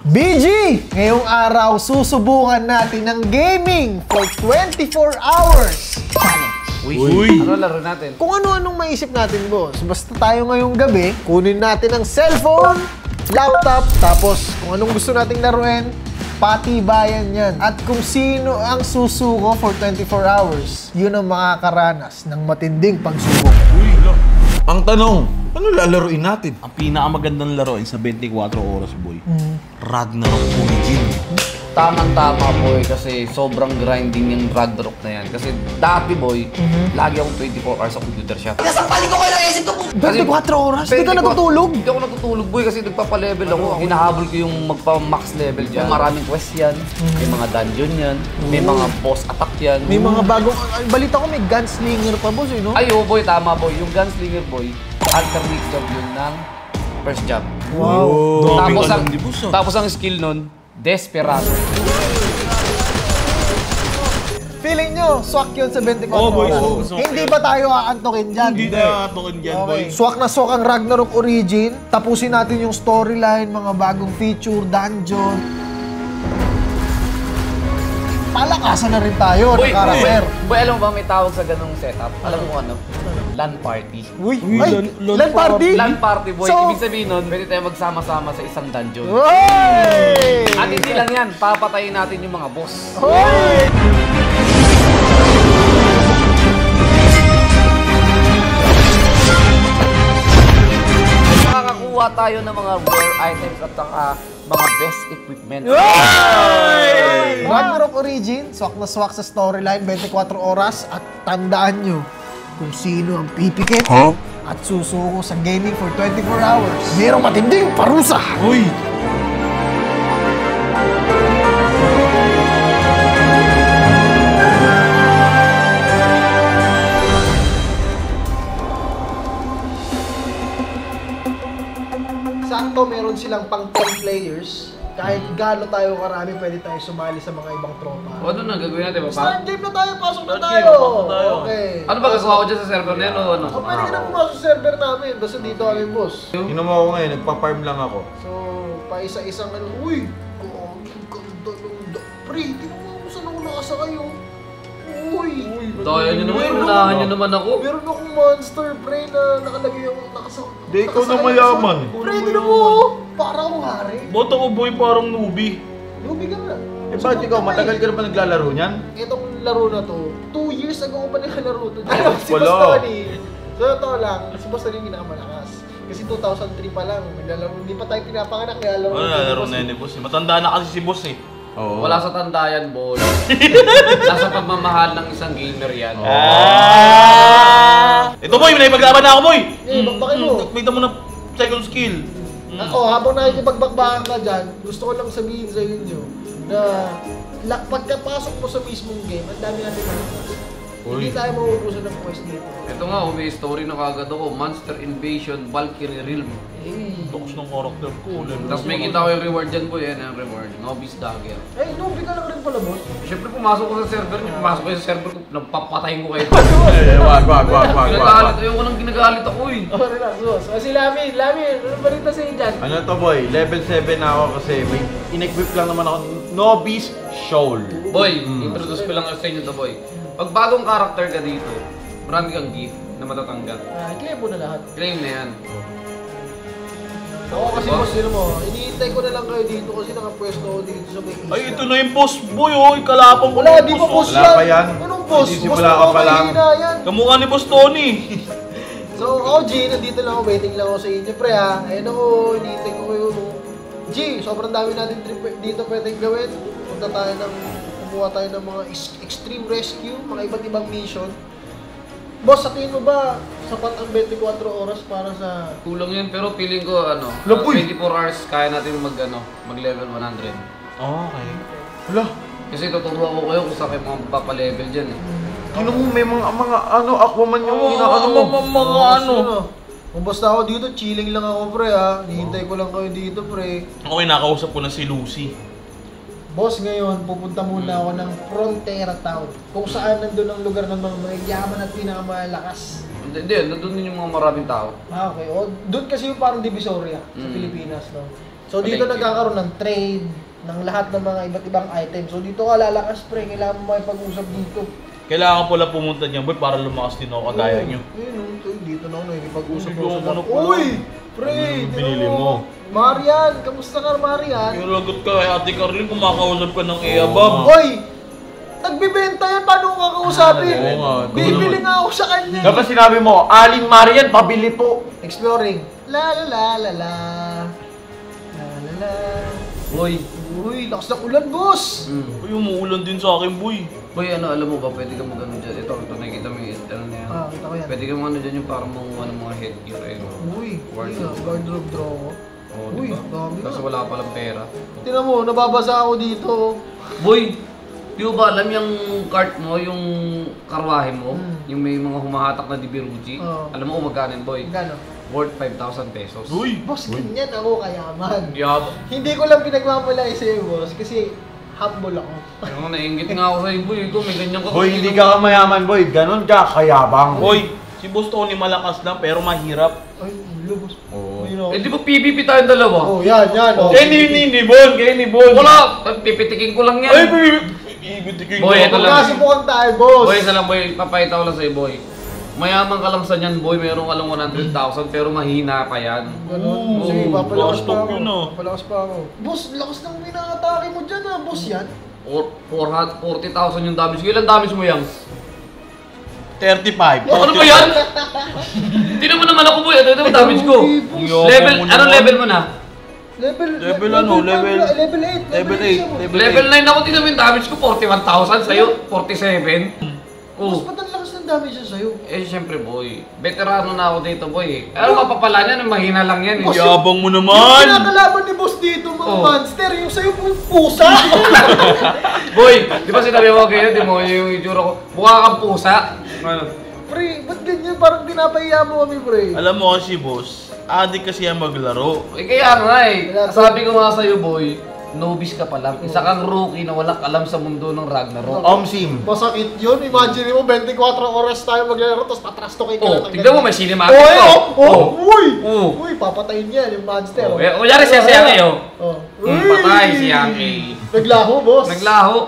BG! Ngayong araw, susubukan natin ng gaming for 24 hours challenge. Uy! Ano laro natin? Kung ano-anong maisip natin, boss. Basta tayo ngayong gabi, kunin natin ang cellphone, laptop, tapos kung anong gusto nating laruin, patibayan yan. At kung sino ang susuko for 24 hours, yun ang makakaranas ng matinding pagsubok. Uy, ang tanong, ano lalaruin natin? Ang pinakamagandang laruin sa 24 oras, boy. Ragnarok Origin. Tamang-tama, boy, kasi sobrang grinding yung Ragnarok na yan. Kasi dati, boy, lagi akong 24 hours sa computer shop. Nasampali ko kayo ng isip ko! 24 oras? Hindi ka natutulog? Hindi ako natutulog, boy, kasi nagpapa-level ako. Hinahabol ko yung magpa-max level dyan. Maraming quest yan, may mga dungeon yan, may mga boss attack yan. May mga bagong... Balita ko may gunslinger pa, boss, eh, no? Ay, oh, boy, tama, boy. Yung gunslinger, boy, alternate job yun ng first job. Wow! Tapos ang skill nun, Desperado. Feeling nyo, swak yun sa 24 boy, oras. swak Hindi ba tayo aantokin dyan? Hindi na atokin dyan, boy. Swak na swak ang Ragnarok Origin. Tapusin natin yung storyline, mga bagong feature, dungeon. Palakasan na rin tayo ng karakter. Boy, alam mo ba may tawag sa ganung setup? Alam mo ano? LAN party. Uy, LAN party? LAN party, boy. So, Ibig sabihin nun, pwede tayo magsama-sama sa isang dungeon. Uy! At hindi lang yan, papatayin natin yung mga boss. Uy! Makakakuha tayo ng mga rare items at saka mga best equipment. Ragnarok Origin, swak na swak sa storyline, 24 oras. At tandaan nyo, kung sino ang pipikit at susuko sa gaming for 24 hours, mayroong matinding parusa! Uy! Sakto, meron silang pang 10 players. Kahit galo tayo karami, pwede tayo sumali sa mga ibang tropa. O, ano na gagawin natin? Start game na tayo, pasok na Start tayo! game, pasok tayo. Okay. Ano ba gagawa ko dyan sa server na yan o ano? O, pwede ka na pumasok sa server namin, basta dito kami, boss. Inom ako ngayon, nagpa-farm lang ako. So, paisa-isang ano, uy! Ang ganda ng pre, di mo ako saan ako nakasakay, oh. Uy! Daya nyo naman, unahan nyo naman ako. Meron akong monster, pre, na nakalagay ako nakasakay. Di, ikaw na mayaman. Pre, di na mo, oh. Para akong hari. Boto ko, boy, parang newbie. Lubi ka na. Eh bakit ikaw, matagal ka na ba naglalaro niyan? Itong laro na to, 2 years ago ko pa naglalaro to. Alam si Wala. Boss Tony. So, ito lang, si Boss Tony yung pinakamalakas. Kasi 2003 pa lang, naglalaro, hindi pa tayo pinapanganak, naglalaro. Ano nalaro na yun ni boss? Matanda na kasi si boss eh. Oo. Wala sa tandayan, boy. Nasa pagmamahal ng isang gamer yan. Ito, boy, may paglaban na ako, boy! Eh, bakbakin mo. Kita mo na second skill. Ako, habang nakikipagbakbakan ka dyan, gusto ko lang sabihin sa inyo na pagkapasok mo sa mismong game, ang dami natin nakakasok. Hindi tayo mauubusan ng quest dito. Ito nga, may story na kagad ako. Monster Invasion, Valkyrie Realm. Eh, Toks ng character ko. Tapos may kita ko yung reward dyan, boy. Yan ang reward. Novice Dagger. Nubi ka lang rin pala, boss. Siyempre, pumasok ko sa server niyo. Pumasok ko sa server ko. Nagpapatayin ko kayo. Wag. Ginagalit. Ayoko nang ginagalit ako eh. Oh, relax, boss. Kasi Lamin, ano ba rin sa'yo dyan? Ano to boy, level 7 na ako kasi may in-equip lang naman ako, Novice Shoal. Boy, introduce ko lang sa inyo to, boy. Pag bagong character ka dito, marami kang gift na matatanggap. I-claim mo na lahat. Claim na yan. Ako kasi, boss, yun mo, iniintay ko na lang kayo dito kasi nakapwesto ako dito sa may isla. Ay, ito na yung boss, boy, oh. Kalapang ko Wala, na di yung pa boss Wala yan. pa yan. Anong boss? Nagsisimula ka pa lang. Yan. Kamukha ni boss Tony. So, ako, G, nandito lang ako, waiting lang ako sa inyo, pre, ha. Ayun ako, iniintay ko kayo. G, sobrang dami natin trip dito pwedeng gawin. Punta tayo kumuha tayo ng mga extreme rescue, mga iba't ibang mission. Boss, sa tingin mo ba, sapat ang 24 oras para sa... Kulang yun, pero feeling ko, 24 hours kaya natin mag-level 100. Okay. Hala, Kasi tuturuan ko kayo kung saan kayo mga papalevel dyan eh. kino mo may mga Aquaman yung inaano mo. Mga ano. Kung basta ako dito, chilling lang ako, pre, ha. Hihintay ko lang kayo dito, pre. Okay, nakausap ko na si Lucy. Boss, ngayon, pupunta muna ako ng Frontera Town. Kung saan nandun ang lugar ng mga mayayaman at pinakamalakas. Hindi, nandun din yung mga maraming tao. Okay. O, doon kasi yung parang Divisoria sa Pilipinas, no? So dito Palengke. nagkakaroon ng trade, ng lahat ng mga iba't ibang items. So dito ka lalakas, pre. Kailangan mo makipag-usap dito. Kailangan pala pumunta niyan, boy, para lumakas din ako kagaya nyo. Ayun, dito na ako nakikipag-usap Hindi ako ko sa ano dako. pala. Uy! Pre! Ano binili mo? Marian! Kamusta ka, Marian? Yung lagot ka kay Ate Carlin, kumakausap ka ng Eabab. Hoy! Nagbibenta yan, paano ko kakausapin? Oo nga, Bibili nga ako sa kanya. Dapat sinabi mo, Aling Marian, pabili po. Exploring. La la la la la. La la la. Boy, Uy, lakas ng ulan, boss! Uy, umuulan din sa akin, boy. boy, ano, alam mo ba, pwede ka mag-ano dyan. Ito, nakikita mo yung ano na yan. Ah, kita ko yan. Pwede ka mag-ano dyan yung parang mga mga headgear, eh. Uy, Wardrobe. wardrobe draw ko. Oo, Uy, diba? dami na. Kasi wala palang pera. Tingnan mo, nababasa ako dito. Boy, di mo ba alam yung cart mo, yung karwahe mo, yung may mga humahatak na dibiruji? Oo. Alam mo kung magkano yun, boy? Gano? Worth 5,000 pesos. Uy! Boss, ganyan ako kayaman. Yab. Hindi ko lang pinagmamalaki sa'yo, boss, kasi humble ako. Ano, nainggit nga ako sa'yo, boy. Ikaw, may ganyan ka. Boy, hindi ka mayaman, boy. Ganon ka, kayabang. Boy, si Boss Tony malakas lang pero mahirap. Ay, ulo, boss. Oo. Ayun ako. Eh, di ba PVP tayong dalawa? Oh, yan, yan. Oh. Kaya ni Bon, kaya ni Bon. Wala! Pipitikin ko lang yan. Ay, ibitikin Boy, ito lang. Magkasubukan tayo, boss. Boy, isa lang, boy. Papayita ko lang sa'yo, boy. Mayaman ka lang sa niyan, boy. Meron ka lang 100,000 pero mahina pa yan. Ganun. Sige, papalakas pa Bastog ako. yun, ah. Papalakas pa ako. Boss, lakas ng minaatake mo dyan, ah. Boss yan. 40,000 yung damage ko. Ilan damage mo yan? 35. Ano ba yan? Tingnan mo naman ako, boy. Ito yung damage ko. Okay, boss. Level, Yabang mo anong naman. level mo na? Level Level 8. Level 8. Level 9 ako, tingnan mo yung damage ko. 41,000 sa'yo. 47. Boss, Oh. ba't ang lakas ng damage yan sa'yo? Eh, syempre, boy. Veterano na ako dito, boy. Ano mapapala niyan? Mahina lang yan. Boss, Eh. Yabang mo Yung naman! kinakalaban ni boss dito, mga Oh. monster, yung sa'yo pong pusa. Boy, di ba sinabi mo ganyan? Di mo yung itsura ko. Mukha kang pusa. Ano? Pre, ba't ganyan? Parang pinapahiya mo kami, pre. Alam mo kasi, boss, adik kasi yan maglaro. Eh, kaya nga eh. Sabi ko nga sa'yo, boy, novice ka pa lang. Isa kang rookie na walang alam sa mundo ng Ragnarok. Omsim. Masakit yun. Imagine mo, 24 oras tayo maglaro, tapos patrasto kay Oh, tignan mo, may cinematic Oh, to. Uy! Oh. Uy, papatayin niya yung monster. Oh, eh, kunyari siya si Yang oh. Oh. Patay si Yang Naglaho, boss. Naglaho.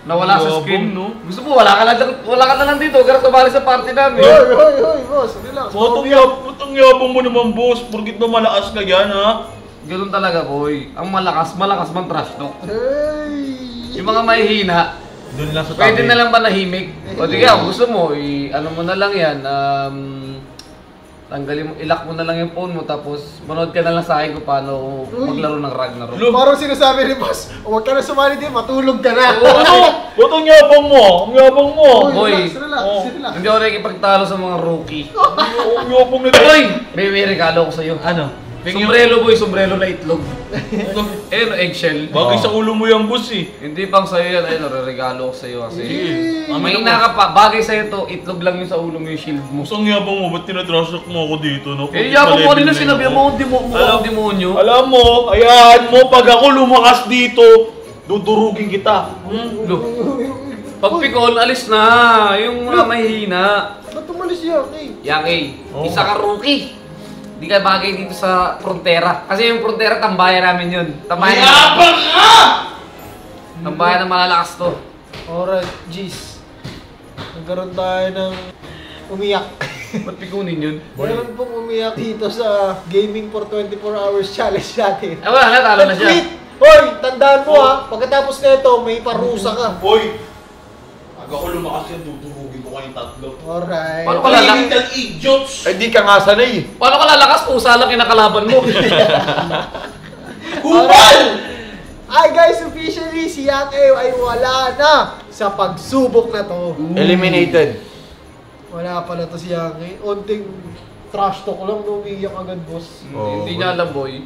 Nawala sa Yabang, screen. no? Gusto mo, wala ka na lang dito. Gara tumali sa party namin. Hoy, boss. Relax. Putang yabang mo naman, boss. Porkit ba malakas ka yan, ha? Ganun talaga, boy. Ang malakas man trash talk. Hey! Yung mga mahihina, Doon lang sa tabi. pwede na lang manahimik. O di kaya, kung gusto mo, ano mo na lang yan, tanggalin mo, ilak mo na lang yung phone mo, tapos manood ka na lang sa akin kung paano maglaro ng Ragnarok. Parang sinasabi ni boss, huwag ka na sumali din, matulog ka na. Ano? Ba't ang yabang mo? Ang yabang mo! Boy. Relax. Hindi ako nakikipagtalo sa mga rookie. Ang yabang nito! Boy! May regalo ko sa'yo. Ano? Sombrero, boy, sombrero na itlog. Eh, eggshell. Bagay sa ulo mo yan, boss, eh. Hindi pang sa'yo yan, ayun, regalo ko sa'yo kasi. Hey! Mahina ka pa, bagay sa'yo to, itlog lang yung sa ulo mo yung shield mo. Mas ang yabang mo, ba't tinatrashok mo ako dito, no? Eh, yabang mo rin na sinabi mo, mukhang demonyo. Alam mo, ayan mo, pag ako lumakas dito, dudurugin kita. Look, pag pikon, alis na. Yung mga mahihina. Ba't tumalis yan? Yang isa ka rookie. Di ka bagay dito sa frontera. Kasi yung frontera, tambayan namin yun. Tambayan Yabang ka! Tambayan ng malalakas to. Alright, G's. Nagkaroon tayo ng umiyak. Ba't pikunin yun? Meron pong umiyak dito sa Gaming for 24 Hours Challenge natin. Eh, wala na, talo na siya. Quit! Hoy, tandaan mo ha, pagkatapos nito, may parusa ka. Hoy! Pag ako lumakas yan, dudurugin ko kayong tatlo. Alright. Paano ka lalakas? Little idiots! Ay, di ka nga sanay. Paano ka lalakas? Pusa lang kinakalaban mo. Kupal! Ay guys, officially si Yang ay wala na sa pagsubok na to. Eliminated. Wala pala to si Yang. Unting trash talk lang, umiiyak agad, boss. Hindi niya alam, boy.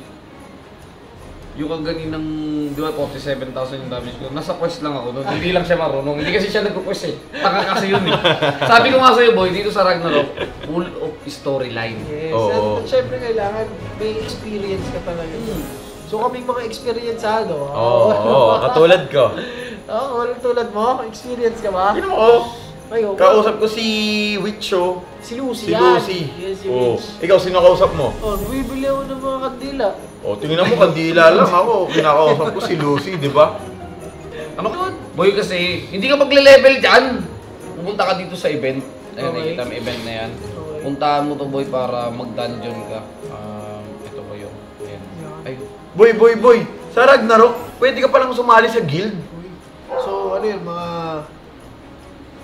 Yung kaganinang, di ba, 47,000 yung damage ko. Nasa quest lang ako doon. Hindi lang siya marunong. Hindi kasi siya nagpo-quest eh. Taka kasi yun eh. Sabi ko nga sa'yo, boy, dito sa Ragnarok, full of storyline. Yes, Oo. at syempre kailangan may experience ka talaga. So kaming mga experienceado. Oo, katulad ko. Oo, tulad mo, experience ka ba? Yun mo, Ay, okay. Kausap ko si Wicho. Si Lucy Si yan. Lucy. Yes, si Oh. Rich. Ikaw, sino kausap mo? Oh, bibili ako ng mga kandila. O, tingnan mo, kandila lang ako. Kinakausap ko si Lucy, di ba? Ano? Boy kasi, hindi ka magle-level dyan. Pumunta ka dito sa event. Ayun, Okay. nakikita mo event na yan. Okay. Puntahan mo to boy para mag-dungeon ka. Ito ba yun? Ayan. Ay, Boy. Sa Ragnarok, pwede ka palang sumali sa guild. Uy. So, ano yun, mga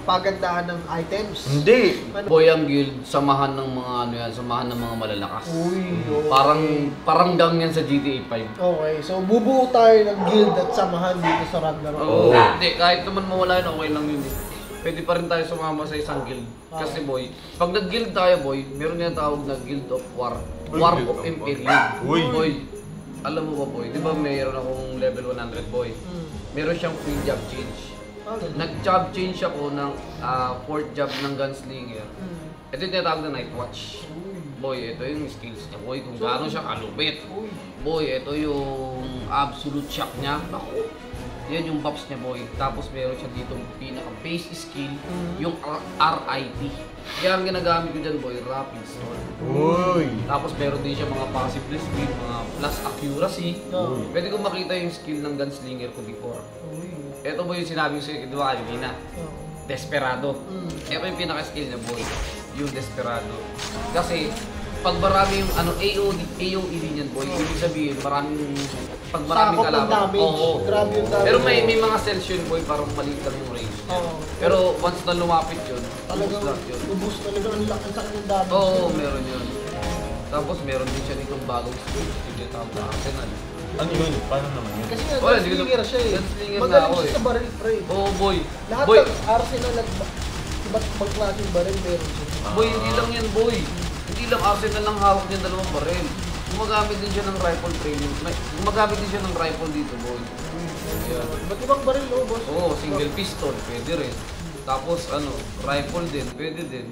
pagandahan ng items? Hindi. Ano? boy ang guild, samahan ng mga ano yan, samahan ng mga malalakas. Uy, okay. Parang gang yan sa GTA 5. Okay, so bubuo tayo ng guild at samahan dito sa Ragnarok. Oo. Oo. Hindi, kahit naman mawala yun, okay lang yun eh. Pwede pa rin tayo sumama sa isang guild. Kasi boy, pag nag-guild tayo boy, meron yung tawag na Guild of War. Uy, War Guild of of War. Imperium. Uy. Boy, alam mo ba boy, di ba mayroon akong level 100 boy? Meron siyang free job change. Nag-job change ako ng 4th job ng gunslinger. Ito yung tinatawag na Night Watch. Boy, ito yung skills niya boy, kung gaano siya kalupit. Boy, ito yung absolute shock niya. Naku, yan yung buffs niya boy. Tapos meron siya dito pinaka-base skill, yung RIP. Kaya ang ginagamit ko dyan boy, Rapid Sword. Uy. Tapos meron din siya mga passive speed, mga plus accuracy. Oo. Pwede ko makita yung skill ng gunslinger ko before. Ito boy yung sinabi ko sa'yo, di ba kanina? Desperado. Ito yung pinaka-skill niya boy, yung Desperado. Kasi pag marami yung AOE niyan boy, ibig sabihin pag maraming Sakop ng kalaban. damage. Oo. Grabe yung damage. Pero may mga cells yun boy, parang maliit lang yung range. Oo. Pero once na lumapit yun, Talagang ubus lahat yun. ubus talaga ang laki sa kanyang damage. Oo, meron yun. Tapos meron din siya ditong bagong skill, yung tawag na Arsenal. Ano yun? Paano naman yun? Kasi nga, Wala, hindi ko gunslinger siya eh. gunslinger nga Magaling ako siya eh. sa baril, pre. Oo boy. Lahat Boy, ng arsenal at iba't ibang klaseng baril meron siya. boy, hindi lang yan boy. Hindi lang Arsenal lang hawak niya dalawang baril. Gumagamit din siya ng rifle training. Gumagamit din siya ng rifle dito boy. Yan. Iba't ibang baril, oh, boss. Oo, single pistol, pwede rin. Tapos rifle din, pwede din.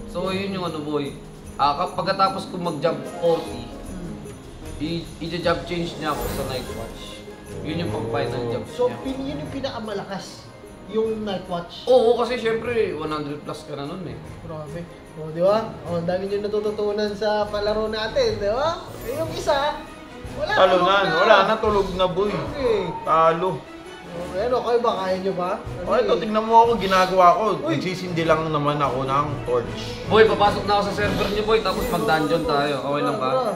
So yun yung boy. Pagkatapos ko mag-job 40, i-job change niya ako sa Night Watch. Yun yung pang-final job So, niya. yun yung pinakamalakas. Yung Night Watch. Oo, kasi syempre 100 plus ka na nun eh. Grabe. O, di ba? O, ang dami nyo natututunan sa palaro natin, di ba? Eh, yung isa, wala. Talo tulog na. Wala na, tulog na boy. Okay. Talo. Okay, ano, kayo ba? Kaya nyo ba? Ano O ito, eh? tingnan mo ako, ginagawa ko. Uy. Nagsisindi lang naman ako ng torch. Boy, papasok na ako sa server niyo boy, tapos mag-dungeon tayo. Okay lang ba? Tara.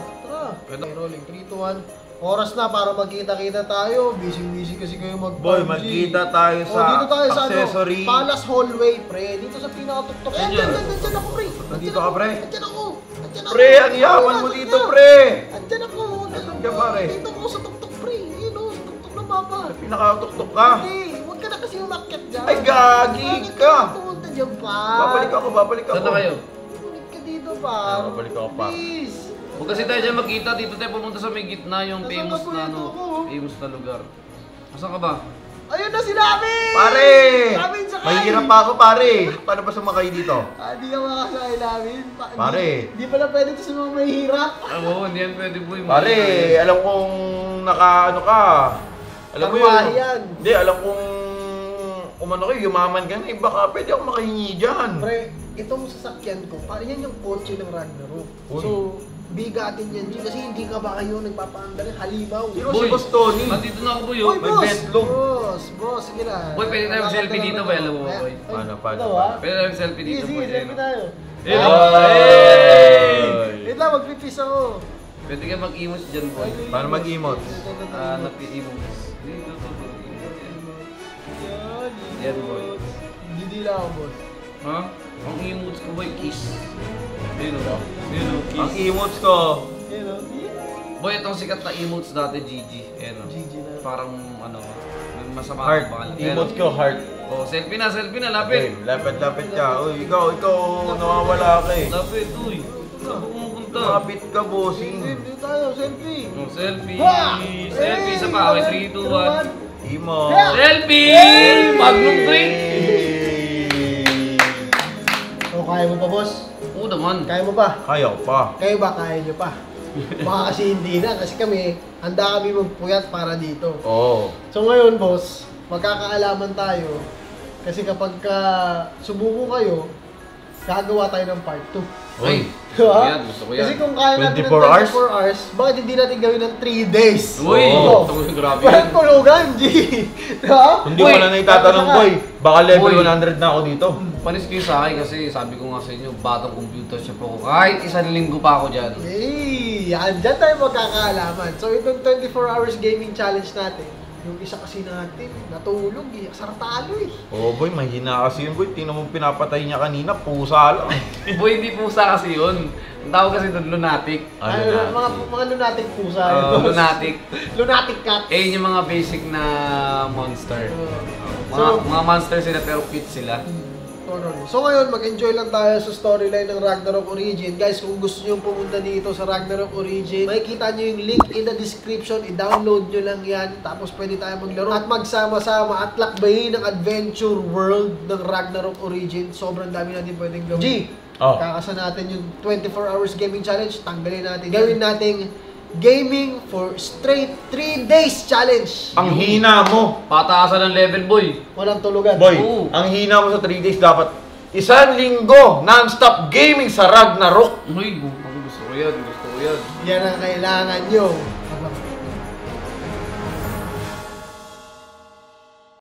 Okay, rolling. 3, 2, 1. Oras na para magkita-kita tayo. Busy kasi kayo mag-PUBG. Boy, magkita tayo sa dito tayo sa accessory. Palace Hallway, pre. Dito sa pinakatuktok. Saan Andyan, yun? andyan ako, pre. Nandito ka, pre? Andyan ako. Pre, ang yaman mo dito, pre. Andyan ako. Nasaan ka, pare? Dito ako sa tuktok, pre. Ayun o, sa tuktok ng mapa. Pinakatuktok ka. Hindi, huwag ka na kasi umakyat dyan. Ay, gagi Bakit ka. pumunta dyan pa? Babalik ako. Saan na kayo? Bumalik ka dito pa. Babalik ako, pa. Please. Huwag kasi tayo dyan magkita, dito tayo pumunta sa may gitna yung Nasaan famous ka po na dito ako? famous na lugar. Nasaan ka ba? Ayun na sinabi! Pare! Namin sakay! Mahihirap pa ako, pare. Paano ba sumakay dito? Di ka makasakay namin. Pare. Di pala pwede ito sa mga mahihirap. Oo, hindi yan pwede boy. Pare, alam kong naka-ano ka. Alam mo Karwahe yun. yan. Hindi, alam kong umano kayo, yumaman ka na. Eh, baka pwede ako makahingi dyan. Pre, itong sasakyan ko, yan yung kotse ng Ragnarok. Uy. So, bigatin yan, G, kasi hindi ka ba kayo nagpapaandar ng halimaw? Sino si Boss Tony? Nandito na ako boy. Uy, Oh. may boss! betlog. Boss, sige na. Boy, pwede tayo mag-selfie dito, boy. Alam mo ba, boy? Paano? Ito, ha? Pwede tayo selfie dito Sige, boy. sige, selfie tayo. Ayun, Ah, oh. Hey! Wait lang, magpipis ako. Pwede ka mag-imos dyan boy. Paano mag-emote? Nag-imos. Yan, Yan, boy. Hindi lang ako, boss. Ha? Ang emotes ko boy, kiss. Ayun o. Ayun o, Ang kiss. emotes ko. Yan, o. Boy, itong sikat na emotes dati, GG. Ayun o. GG na. Parang may masama Heart. ang pangalan. Emotes ko, heart. Oh, selfie na, Okay, lapit. lapit ka. Uy, ikaw, nawawala ka eh. Lapit, uy. Saan ka pumupunta? Kapit ka, bossing. Hindi tayo, selfie. Oh, selfie. Ha! Selfie, isa pa. Okay, 3, 2, 1. Imo. Selfie! Magnum drink! So, kaya mo pa, boss? Oo naman. Kaya mo ba? Kaya pa. Kayo ba, kaya nyo pa? Baka kasi hindi na, kasi kami, handa kami magpuyat para dito. Oo. So ngayon, boss, magkakaalaman tayo Kasi kapag sumuko kayo, gagawa tayo ng part 2. Uy, Diba? gusto ko yan. Kasi kung kaya natin ng 24 hours? 24 hours, bakit hindi natin gawin ng 3 days? Uy, Oo. grabe Walang yan. tulugan, G! Diba? Hindi ko na naitatanong, tama ka. boy. Baka level Boy. 100 na ako dito. Panis kayo sa akin kasi sabi ko nga sa inyo, batang computer shop ako. Kahit isang linggo pa ako dyan. Yan, dyan tayo magkakaalaman. So, itong 24 hours gaming challenge natin, yung isa kasi natin, natulog eh, asar talo eh. Oo, boy. Mahina kasi yun, boy. Tingnan mo pinapatay niya kanina. Pusa lang. Boy, hindi pusa kasi yun. Ang tawag kasi doon, lunatic. Mga lunatic pusa. Lunatic. Lunatic cat. Eh, yun yung mga basic na monster. So, Mga monster sila pero cute sila. So ngayon, mag-enjoy lang tayo sa storyline ng Ragnarok Origin. Guys, kung gusto nyo pumunta dito sa Ragnarok Origin, makikita nyo yung link in the description. I-download nyo lang yan. Tapos pwede tayo maglaro at magsama-sama at lakbayin ng adventure world ng Ragnarok Origin. Sobrang dami natin pwedeng gawin. G, kakasa natin yung 24 hours gaming challenge. Tanggalin natin. Gawin nating gaming for straight 3 days challenge. Ang hina mo. Pataasan ng level, boy. Walang tulugan. Boy, Oo. ang hina mo sa 3 days dapat isang linggo non-stop gaming sa Ragnarok. Uy, gusto ko yan, gusto ko yan. Yan ang kailangan nyo.